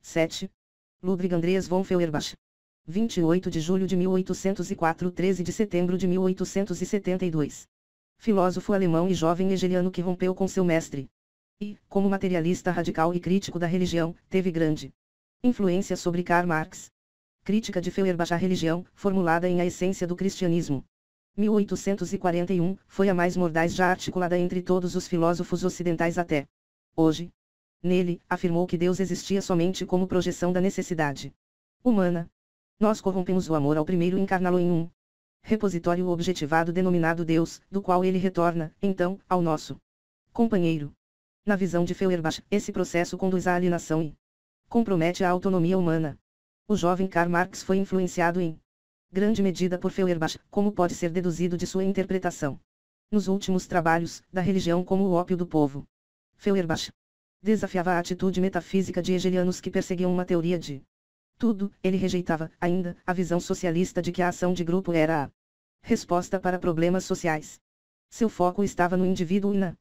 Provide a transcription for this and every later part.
7. Ludwig Andreas von Feuerbach. 28 de julho de 1804 – 13 de setembro de 1872. Filósofo alemão e jovem hegeliano que rompeu com seu mestre. E, como materialista radical e crítico da religião, teve grande influência sobre Karl Marx. Crítica de Feuerbach à religião, formulada em A Essência do Cristianismo. 1841, foi a mais mordaz já articulada entre todos os filósofos ocidentais até hoje. Nele, afirmou que Deus existia somente como projeção da necessidade humana. Nós corrompemos o amor ao primeiro encarná-lo em um repositório objetivado denominado Deus, do qual ele retorna, então, ao nosso companheiro. Na visão de Feuerbach, esse processo conduz à alienação e compromete a autonomia humana. O jovem Karl Marx foi influenciado em grande medida por Feuerbach, como pode ser deduzido de sua interpretação nos últimos trabalhos, da religião como o ópio do povo. Feuerbach desafiava a atitude metafísica de hegelianos que perseguiam uma teoria de tudo. Ele rejeitava, ainda, a visão socialista de que a ação de grupo era a resposta para problemas sociais. Seu foco estava no indivíduo e na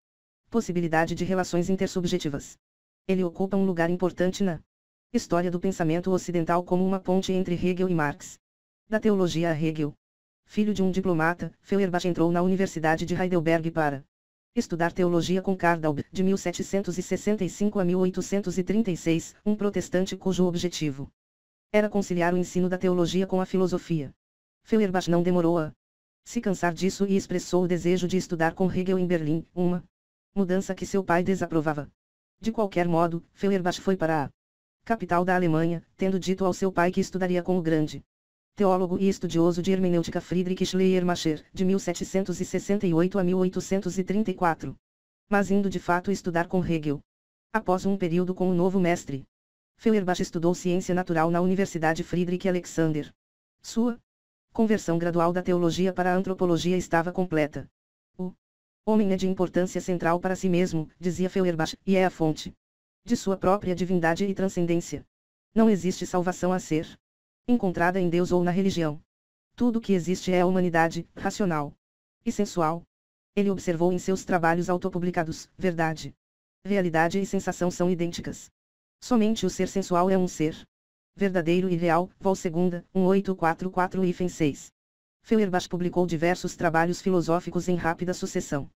possibilidade de relações intersubjetivas. Ele ocupa um lugar importante na história do pensamento ocidental como uma ponte entre Hegel e Marx. Da teologia a Hegel. Filho de um diplomata, Feuerbach entrou na Universidade de Heidelberg para estudar teologia com Karl Daub, de 1765 a 1836, um protestante cujo objetivo era conciliar o ensino da teologia com a filosofia. Feuerbach não demorou a se cansar disso e expressou o desejo de estudar com Hegel em Berlim, uma mudança que seu pai desaprovava. De qualquer modo, Feuerbach foi para a capital da Alemanha, tendo dito ao seu pai que estudaria com o grande teólogo e estudioso de hermenêutica Friedrich Schleiermacher, de 1768 a 1834. Mas indo de fato estudar com Hegel. Após um período com o novo mestre, Feuerbach estudou ciência natural na Universidade Friedrich Alexander. Sua conversão gradual da teologia para a antropologia estava completa. O homem é de importância central para si mesmo, dizia Feuerbach, e é a fonte de sua própria divindade e transcendência. Não existe salvação a ser encontrada em Deus ou na religião. Tudo que existe é a humanidade, racional e sensual. Ele observou em seus trabalhos autopublicados, verdade, realidade e sensação são idênticas. Somente o ser sensual é um ser verdadeiro e real, vol. 2, 1844-6. Feuerbach publicou diversos trabalhos filosóficos em rápida sucessão,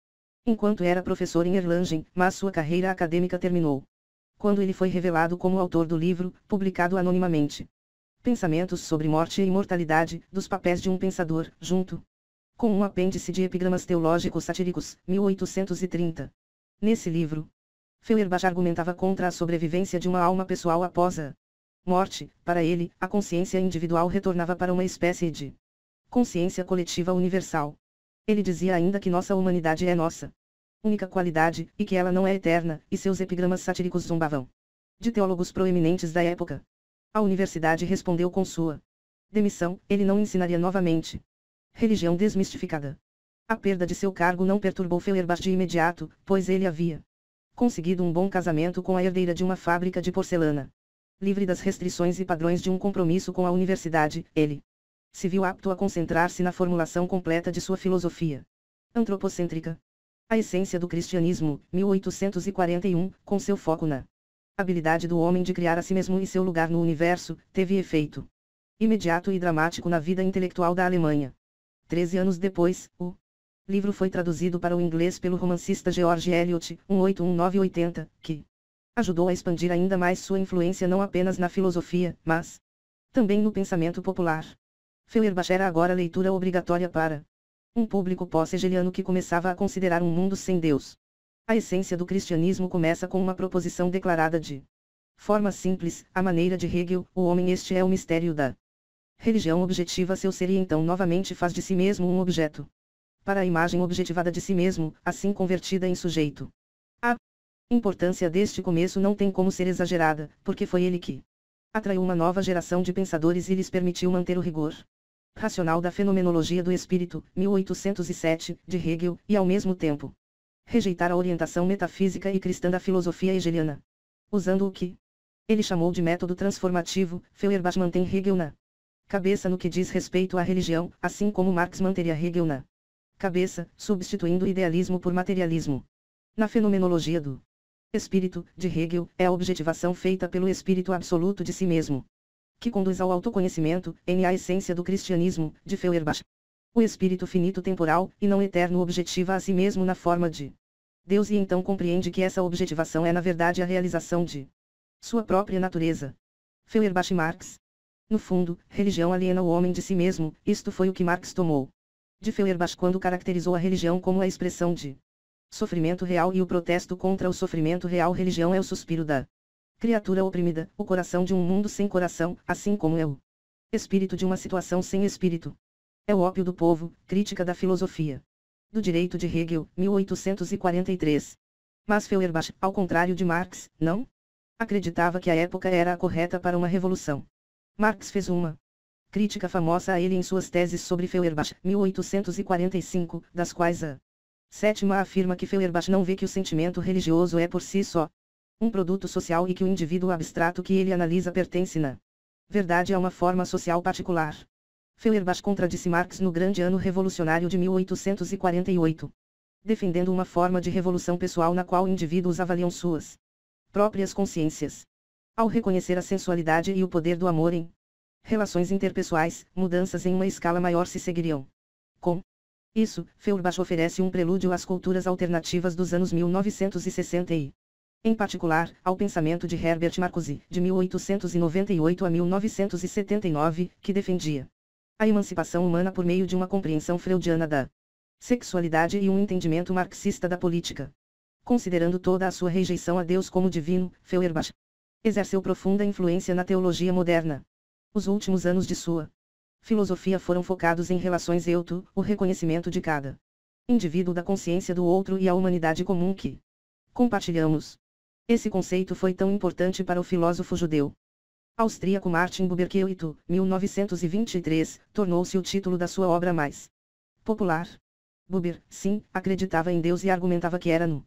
enquanto era professor em Erlangen, mas sua carreira acadêmica terminou quando ele foi revelado como autor do livro, publicado anonimamente, Pensamentos sobre Morte e Imortalidade, dos papéis de um pensador, junto com um apêndice de epigramas teológicos satíricos, 1830. Nesse livro, Feuerbach argumentava contra a sobrevivência de uma alma pessoal após a morte. Para ele, a consciência individual retornava para uma espécie de consciência coletiva universal. Ele dizia ainda que nossa humanidade é nossa única qualidade, e que ela não é eterna, e seus epigramas satíricos zombavam de teólogos proeminentes da época. A universidade respondeu com sua demissão. Ele não ensinaria novamente religião desmistificada. A perda de seu cargo não perturbou Feuerbach de imediato, pois ele havia conseguido um bom casamento com a herdeira de uma fábrica de porcelana. Livre das restrições e padrões de um compromisso com a universidade, ele se viu apto a concentrar-se na formulação completa de sua filosofia antropocêntrica. A Essência do Cristianismo, 1841, com seu foco na habilidade do homem de criar a si mesmo e seu lugar no universo, teve efeito imediato e dramático na vida intelectual da Alemanha. 13 anos depois, o livro foi traduzido para o inglês pelo romancista George Eliot, 1819-80, que ajudou a expandir ainda mais sua influência não apenas na filosofia, mas também no pensamento popular. Feuerbach era agora leitura obrigatória para um público pós-hegeliano que começava a considerar um mundo sem Deus. A essência do cristianismo começa com uma proposição declarada de forma simples, à maneira de Hegel: o homem este é o mistério da religião objetiva seu ser e então novamente faz de si mesmo um objeto. Para a imagem objetivada de si mesmo, assim convertida em sujeito. A importância deste começo não tem como ser exagerada, porque foi ele que atraiu uma nova geração de pensadores e lhes permitiu manter o rigor racional da Fenomenologia do Espírito, 1807, de Hegel, e ao mesmo tempo rejeitar a orientação metafísica e cristã da filosofia hegeliana. Usando o que ele chamou de método transformativo, Feuerbach mantém Hegel na cabeça no que diz respeito à religião, assim como Marx manteria Hegel na cabeça, substituindo o idealismo por materialismo. Na fenomenologia do Espírito, de Hegel, é a objetivação feita pelo espírito absoluto de si mesmo, que conduz ao autoconhecimento, em a essência do cristianismo, de Feuerbach. O espírito finito temporal, e não eterno objetiva a si mesmo na forma de Deus e então compreende que essa objetivação é na verdade a realização de sua própria natureza. Feuerbach e Marx. No fundo, religião aliena o homem de si mesmo, isto foi o que Marx tomou de Feuerbach quando caracterizou a religião como a expressão de sofrimento real e o protesto contra o sofrimento real. Religião é o suspiro da criatura oprimida, o coração de um mundo sem coração, assim como é o espírito de uma situação sem espírito. É o ópio do povo, crítica da filosofia do direito de Hegel, 1843. Mas Feuerbach, ao contrário de Marx, não acreditava que a época era a correta para uma revolução. Marx fez uma crítica famosa a ele em suas teses sobre Feuerbach, 1845, das quais a sétima afirma que Feuerbach não vê que o sentimento religioso é por si só um produto social e que o indivíduo abstrato que ele analisa pertence na verdade a uma forma social particular. Feuerbach contradisse Marx no grande ano revolucionário de 1848, defendendo uma forma de revolução pessoal na qual indivíduos avaliam suas próprias consciências. Ao reconhecer a sensualidade e o poder do amor em relações interpessoais, mudanças em uma escala maior se seguiriam. Com isso, Feuerbach oferece um prelúdio às culturas alternativas dos anos 1960 e, em particular, ao pensamento de Herbert Marcuse, de 1898 a 1979, que defendia a emancipação humana por meio de uma compreensão freudiana da sexualidade e um entendimento marxista da política. Considerando toda a sua rejeição a Deus como divino, Feuerbach exerceu profunda influência na teologia moderna. Os últimos anos de sua filosofia foram focados em relações euto, o reconhecimento de cada indivíduo da consciência do outro e a humanidade comum que compartilhamos. Esse conceito foi tão importante para o filósofo judeu austríaco Martin Buber que Euto, 1923, tornou-se o título da sua obra mais popular. Buber, sim, acreditava em Deus e argumentava que era no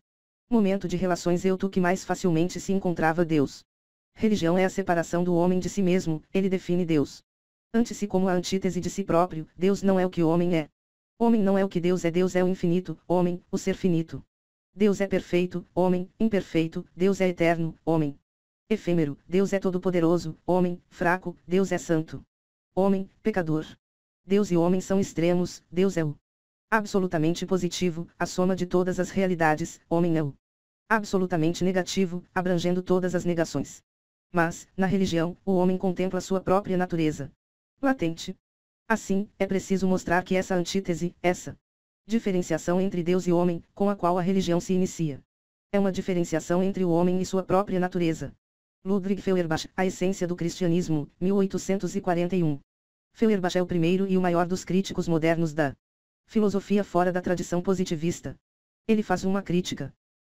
momento de relações euto que mais facilmente se encontrava Deus. Religião é a separação do homem de si mesmo, ele define Deus ante si como a antítese de si próprio. Deus não é o que o homem é. Homem não é o que Deus é o infinito, homem, o ser finito. Deus é perfeito, homem, imperfeito, Deus é eterno, homem efêmero, Deus é todo-poderoso, homem, fraco, Deus é santo. Homem, pecador. Deus e homem são extremos, Deus é o absolutamente positivo, a soma de todas as realidades, homem é o absolutamente negativo, abrangendo todas as negações. Mas, na religião, o homem contempla sua própria natureza latente. Assim, é preciso mostrar que essa antítese, essa diferenciação entre Deus e homem, com a qual a religião se inicia, é uma diferenciação entre o homem e sua própria natureza. Ludwig Feuerbach, A Essência do Cristianismo, 1841. Feuerbach é o primeiro e o maior dos críticos modernos da filosofia fora da tradição positivista. Ele faz uma crítica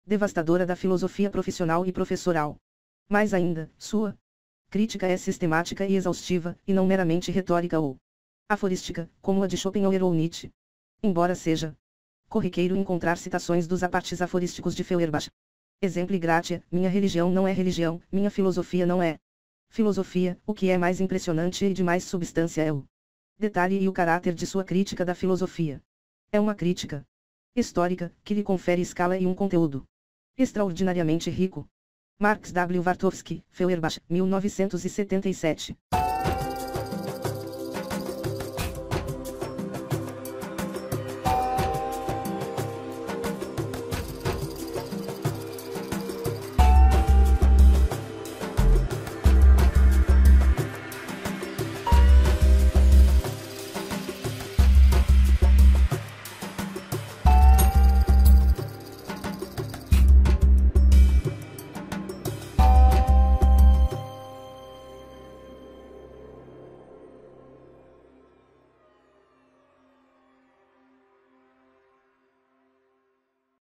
devastadora da filosofia profissional e professoral. Mais ainda, sua crítica é sistemática e exaustiva, e não meramente retórica ou aforística, como a de Schopenhauer ou Nietzsche. Embora seja corriqueiro encontrar citações dos apartes aforísticos de Feuerbach. Exemplo gratia, minha religião não é religião, minha filosofia não é filosofia. O que é mais impressionante e de mais substância é o detalhe e o caráter de sua crítica da filosofia. É uma crítica histórica, que lhe confere escala e um conteúdo extraordinariamente rico. Marx W. Wartowski, Feuerbach, 1977.